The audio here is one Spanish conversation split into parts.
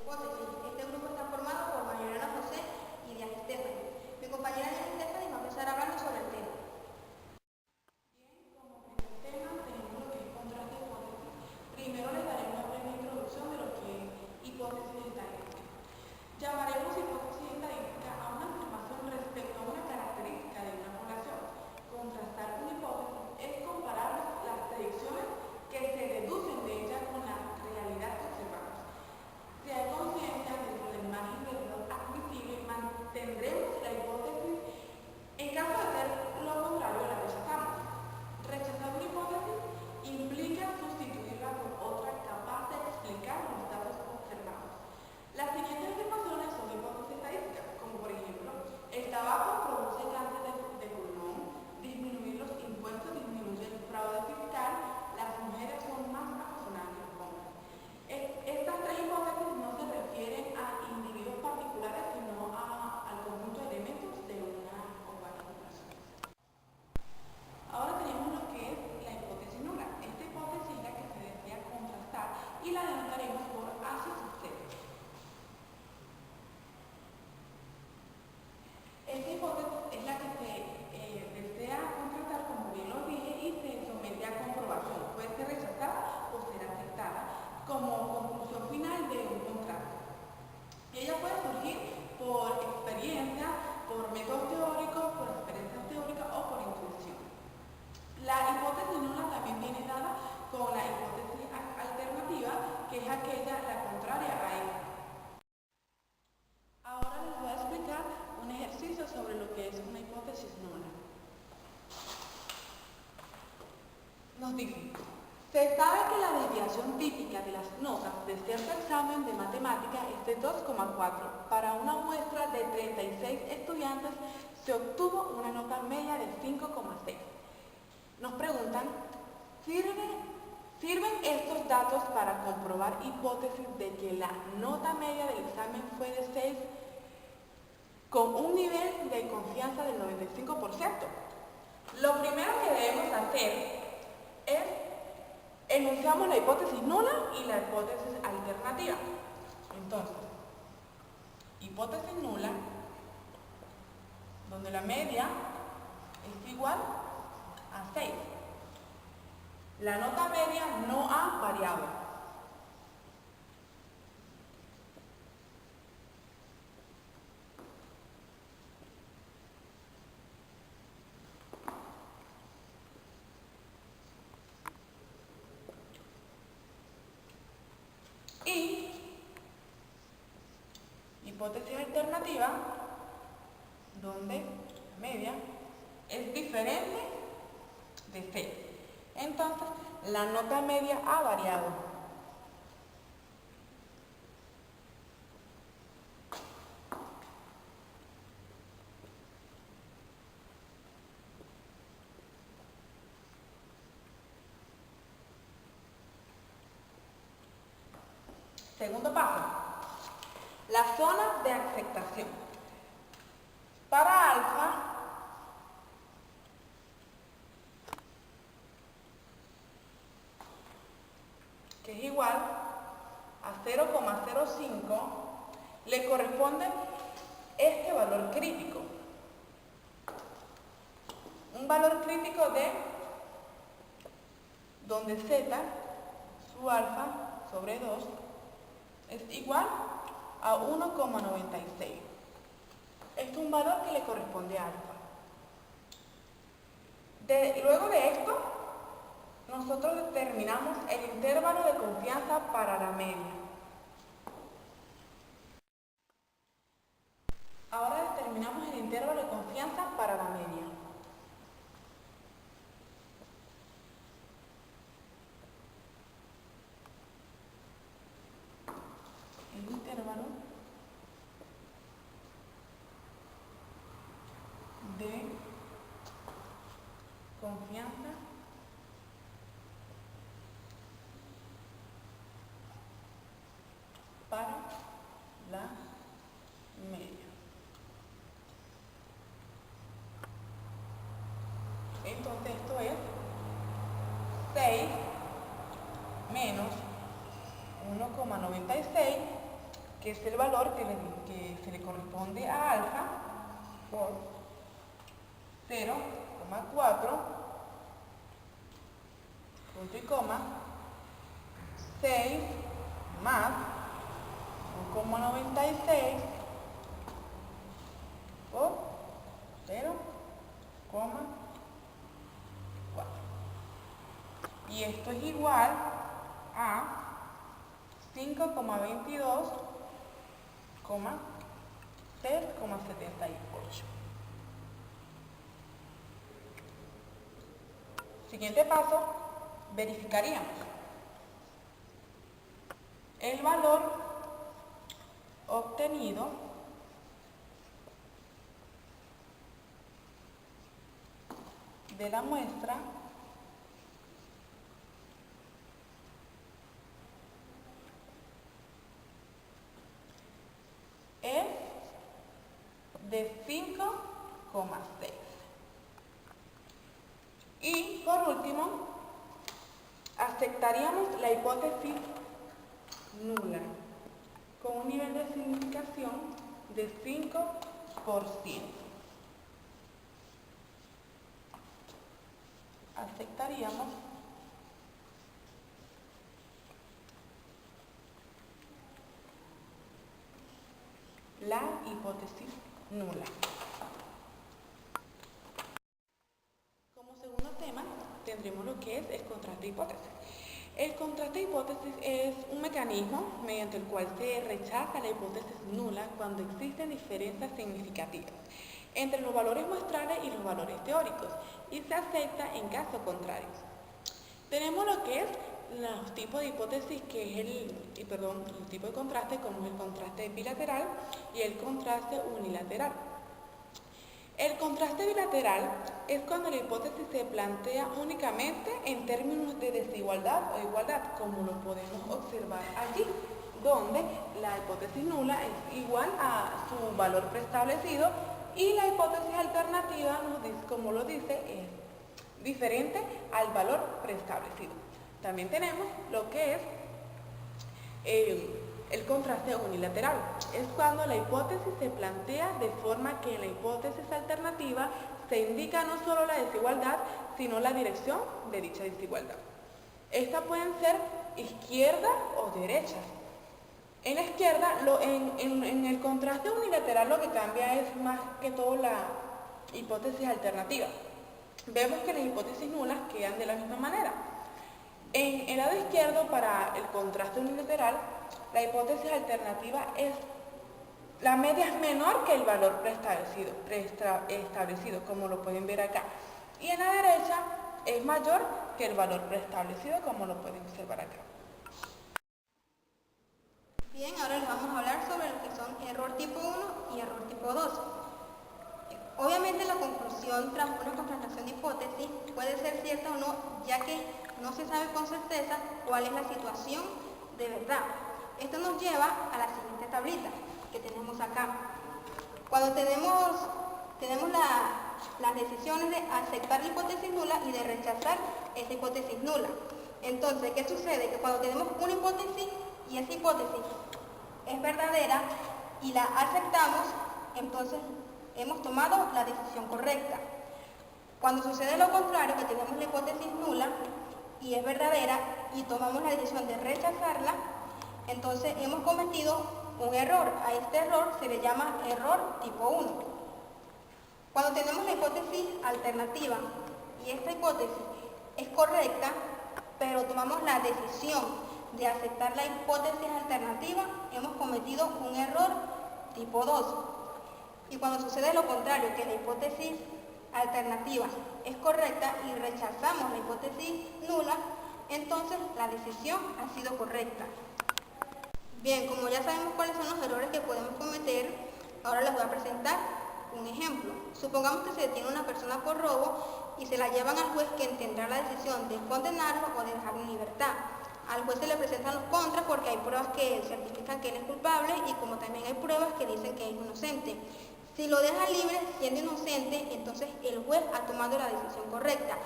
hipótesis. Este grupo está formado por María José y Díaz Estefani. Mi compañera Díaz Estefani va a empezar hablando sobre el tema. Como primer tema tenemos lo que es contraste de hipótesis. Primero les daré una breve introducción de lo que es hipótesis estadística. Llamaremos hipótesis estadística a una afirmación respecto a una característica de una población. Contrastar una hipótesis es comparar las predicciones que se deducen de ella con la realidad que observamos. Si hay conciencia dentro del margen de error admisible, mantendremos la hipótesis. En caso de ser lo contrario, la rechazamos. Rechazar una hipótesis implica sustituirla por otra capaz de explicar los datos observados. Las siguientes afirmaciones son hipótesis estadísticas, como por ejemplo, el tabaco produce cáncer de pulmón, disminuir los impuestos disminuye el fraude fiscal, las mujeres son más apasionadas que los hombres. Estas tres hipótesis no se refieren a individuos particulares, sino al conjunto de elementos de una o varias poblaciones. Ahora tenemos lo que es la hipótesis nula. Esta hipótesis es la que se desea contrastar y la denotaremos por H sub C. Esta hipótesis es la que se desea contrastar, como bien lo dije, y se somete a comprobación. Puede ser rechazada o ser aceptada como conclusión final de un contrato. Ella puede surgir por experiencia, por métodos teóricos, por experiencias teóricas o por intuición. La hipótesis nula también viene dada con la hipótesis alternativa, que es aquella la contraria a esta. Ahora les voy a explicar un ejercicio sobre lo que es una hipótesis nula. Nos dice, se sabe que la desviación típica de las notas de cierto examen de matemática es de 2,4. Para una muestra de 36 estudiantes se obtuvo una nota media de 5,6. Nos preguntan, ¿sirven estos datos para comprobar hipótesis de que la nota media del examen fue de 6 con un nivel de confianza del 95%? Lo primero que debemos hacer es enunciamos la hipótesis nula y la hipótesis alternativa. Entonces, hipótesis nula, donde la media es igual a 6. La nota media no ha variado. Y hipótesis alternativa, donde la media es diferente de 6. Entonces, la nota media ha variado. Segundo paso, la zona de aceptación. Para alfa, que es igual a 0,05, le corresponde este valor crítico. Un valor crítico de donde z, su alfa sobre 2, es igual a 1,96. Este es un valor que le corresponde a alfa. Luego de esto, nosotros determinamos el intervalo de confianza para la media. Ahora determinamos el intervalo de confianza para la media. El intervalo de confianza para la media. Entonces esto es 6 menos 1,96, que es el valor que se le corresponde a alfa, por 0,4, punto y coma, 6 más 1,96 por 0,4. Y esto es igual a 5,22, 0,78. Siguiente paso, verificaríamos el valor obtenido de la muestra es de 5,6. Y por último, aceptaríamos la hipótesis nula con un nivel de significación de 5%. Aceptaríamos la hipótesis nula. Como segundo tema tendremos lo que es el contraste de hipótesis. El contraste de hipótesis es un mecanismo mediante el cual se rechaza la hipótesis nula cuando existen diferencias significativas entre los valores muestrales y los valores teóricos y se acepta en casos contrarios. Tenemos lo que es los tipos de hipótesis, que es el tipo de contraste, como es el contraste bilateral y el contraste unilateral. El contraste bilateral es cuando la hipótesis se plantea únicamente en términos de desigualdad o igualdad, como lo podemos observar allí, donde la hipótesis nula es igual a su valor preestablecido y la hipótesis alternativa, como lo dice, es diferente al valor preestablecido. También tenemos lo que es el contraste unilateral. Es cuando la hipótesis se plantea de forma que en la hipótesis alternativa se indica no solo la desigualdad, sino la dirección de dicha desigualdad. Estas pueden ser izquierda o derecha. En la izquierda, en el contraste unilateral lo que cambia es más que todo la hipótesis alternativa. Vemos que las hipótesis nulas quedan de la misma manera. En el lado izquierdo, para el contraste unilateral, la hipótesis alternativa la media es menor que el valor preestablecido, como lo pueden ver acá. Y en la derecha es mayor que el valor preestablecido, como lo pueden observar acá. Bien, ahora les vamos a hablar sobre lo que son error tipo 1 y error tipo 2. Obviamente la conclusión tras una contrastación de hipótesis puede ser cierta o no, ya que no se sabe con certeza cuál es la situación de verdad. Esto nos lleva a la siguiente tablita que tenemos acá. Cuando tenemos las decisiones de aceptar la hipótesis nula y de rechazar esa hipótesis nula. Entonces, ¿qué sucede? Que cuando tenemos una hipótesis y esa hipótesis es verdadera y la aceptamos, entonces hemos tomado la decisión correcta. Cuando sucede lo contrario, que tenemos la hipótesis nula y es verdadera y tomamos la decisión de rechazarla, entonces hemos cometido un error. A este error se le llama error tipo 1. Cuando tenemos la hipótesis alternativa y esta hipótesis es correcta, pero tomamos la decisión de aceptar la hipótesis alternativa, hemos cometido un error tipo 2. Y cuando sucede lo contrario, que la hipótesis alternativa es correcta y rechazamos la hipótesis nula, entonces la decisión ha sido correcta. Bien, como ya sabemos cuáles son los errores que podemos cometer, ahora les voy a presentar un ejemplo. Supongamos que se detiene una persona por robo y se la llevan al juez, quien tendrá la decisión de condenarlo o de dejarlo en libertad. Al juez se le presentan los contras porque hay pruebas que certifican que él es culpable y como también hay pruebas que dicen que es inocente. Si lo deja libre siendo inocente, entonces el juez ha tomado la decisión correcta.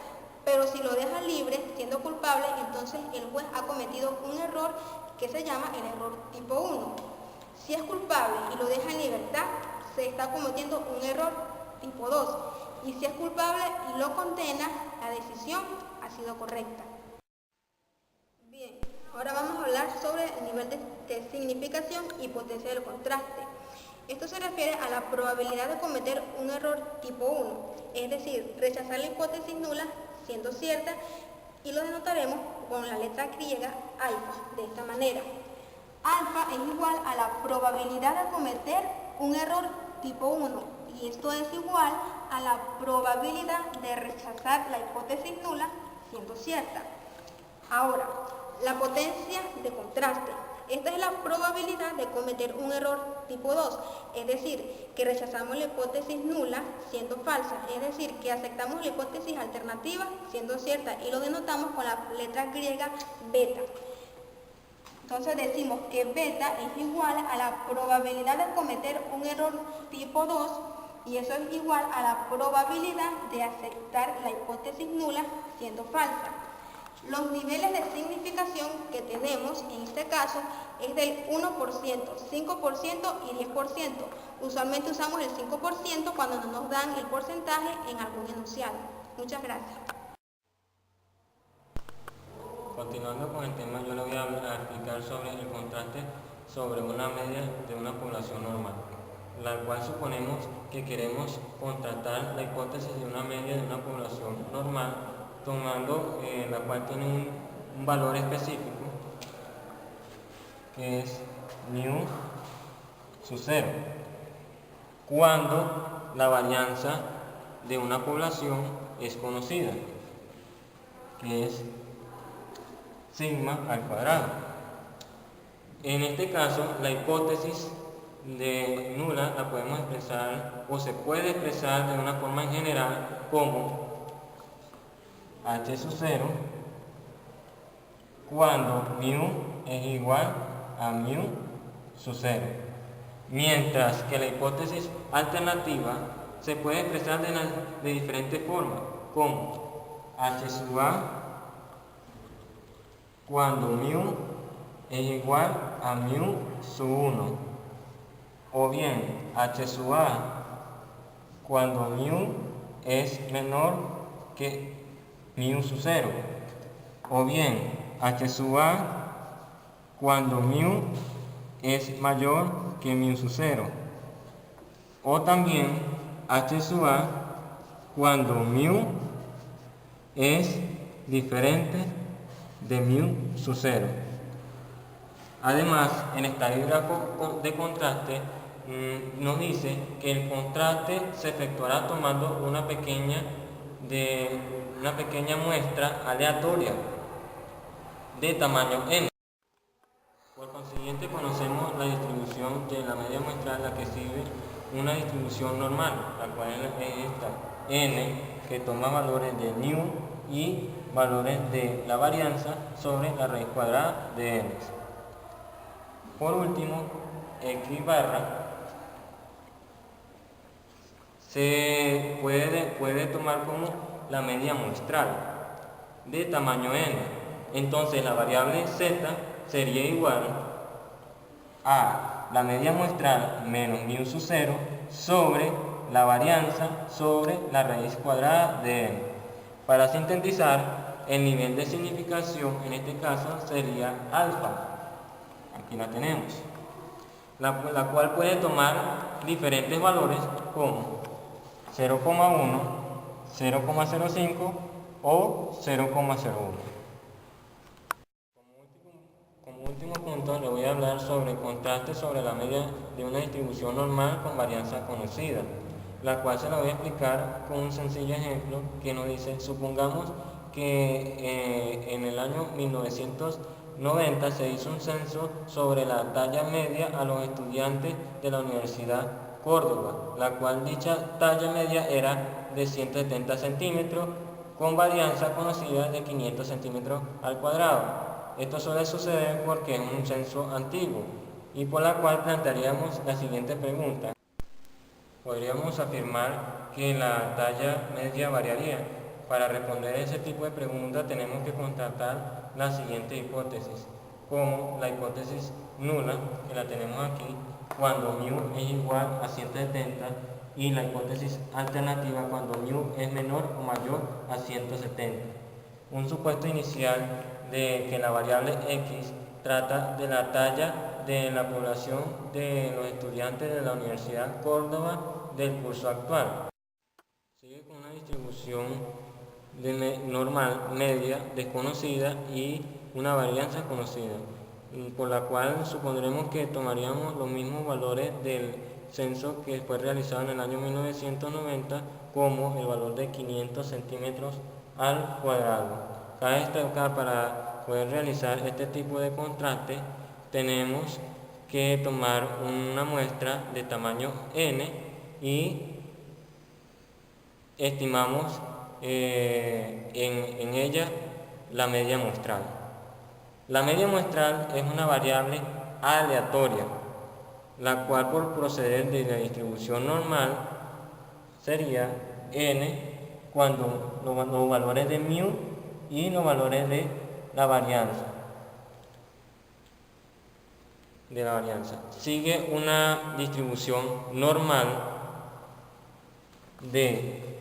Pero si lo deja libre siendo culpable, entonces el juez ha cometido un error que se llama el error tipo 1. Si es culpable y lo deja en libertad, se está cometiendo un error tipo 2. Y si es culpable y lo condena, la decisión ha sido correcta. Bien, ahora vamos a hablar sobre el nivel de significación y potencia del contraste. Esto se refiere a la probabilidad de cometer un error tipo 1, es decir, rechazar la hipótesis nula siendo cierta, y lo denotaremos con la letra griega alfa, de esta manera. Alfa es igual a la probabilidad de cometer un error tipo 1, y esto es igual a la probabilidad de rechazar la hipótesis nula siendo cierta. Ahora, la potencia de contraste. Esta es la probabilidad de cometer un error tipo 2, es decir, que rechazamos la hipótesis nula siendo falsa, es decir, que aceptamos la hipótesis alternativa siendo cierta, y lo denotamos con la letra griega beta. Entonces decimos que beta es igual a la probabilidad de cometer un error tipo 2, y eso es igual a la probabilidad de aceptar la hipótesis nula siendo falsa. Los niveles de significación que tenemos en este caso es del 1%, 5% y 10%. Usualmente usamos el 5% cuando no nos dan el porcentaje en algún enunciado. Muchas gracias. Continuando con el tema, yo le voy a explicar sobre el contraste sobre una media de una población normal, la cual suponemos que queremos contrastar la hipótesis de una media de una población normal, tomando la cual tiene un valor específico, que es mu sub 0, cuando la varianza de una población es conocida, que es sigma al cuadrado. En este caso, la hipótesis de nula la podemos expresar, o se puede expresar de una forma en general como h sub 0 cuando mu es igual a mu sub 0, mientras que la hipótesis alternativa se puede expresar de diferentes formas, como h sub a cuando mu es igual a mu sub 1, o bien h sub a cuando mu es menor que mu sub 0, o bien h sub a cuando mu es mayor que mu sub 0, o también h sub a cuando mu es diferente de mu sub 0. Además, en el estadígrafo de contraste nos dice que el contraste se efectuará tomando una pequeña muestra aleatoria de tamaño n. Por consiguiente, conocemos la distribución de la media muestral, la que sigue una distribución normal, la cual es esta n, que toma valores de mu y valores de la varianza sobre la raíz cuadrada de n. Por último, x barra se puede tomar como la media muestral de tamaño n. Entonces la variable z sería igual a la media muestral menos mu sub 0 sobre la varianza sobre la raíz cuadrada de n. Para sintetizar, el nivel de significación en este caso sería alfa. Aquí la tenemos, la cual puede tomar diferentes valores como 0,1, 0,05 o 0,01. Como último punto, le voy a hablar sobre el contraste sobre la media de una distribución normal con varianza conocida, la cual se la voy a explicar con un sencillo ejemplo que nos dice: supongamos que en el año 1990 se hizo un censo sobre la talla media a los estudiantes de la Universidad Córdoba, la cual dicha talla media era de 170 centímetros con varianza conocida de 500 centímetros al cuadrado. Esto suele suceder porque es un censo antiguo, y por la cual plantearíamos la siguiente pregunta. Podríamos afirmar que la talla media variaría. Para responder ese tipo de preguntas tenemos que constatar la siguiente hipótesis, como la hipótesis nula, que la tenemos aquí, cuando μ es igual a 170 y la hipótesis alternativa cuando μ es menor o mayor a 170. Un supuesto inicial de que la variable x trata de la talla de la población de los estudiantes de la Universidad Córdoba del curso actual. Sigue con una distribución normal media desconocida y una varianza conocida, por la cual supondremos que tomaríamos los mismos valores del censo que fue realizado en el año 1990 como el valor de 500 centímetros al cuadrado. Cabe destacar, para poder realizar este tipo de contraste tenemos que tomar una muestra de tamaño n y estimamos en ella la media muestral. La media muestral es una variable aleatoria, la cual por proceder de la distribución normal sería n cuando los valores de μ y los valores de la varianza. Sigue una distribución normal de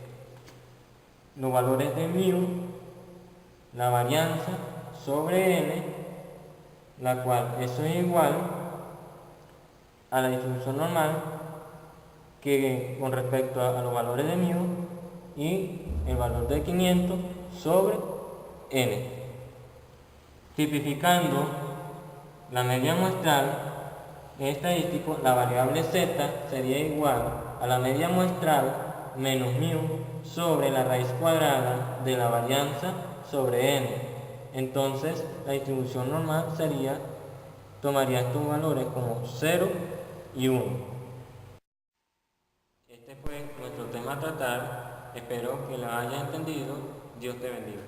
los valores de μ, la varianza sobre n, la cual eso es igual a la distribución normal que con respecto a los valores de μ y el valor de 500 sobre n. Tipificando la media muestral en estadístico, la variable z sería igual a la media muestral menos μ sobre la raíz cuadrada de la varianza sobre n. Entonces la distribución normal tomaría estos valores como 0 y 1. Este fue nuestro tema a tratar. Espero que lo hayas entendido. Dios te bendiga.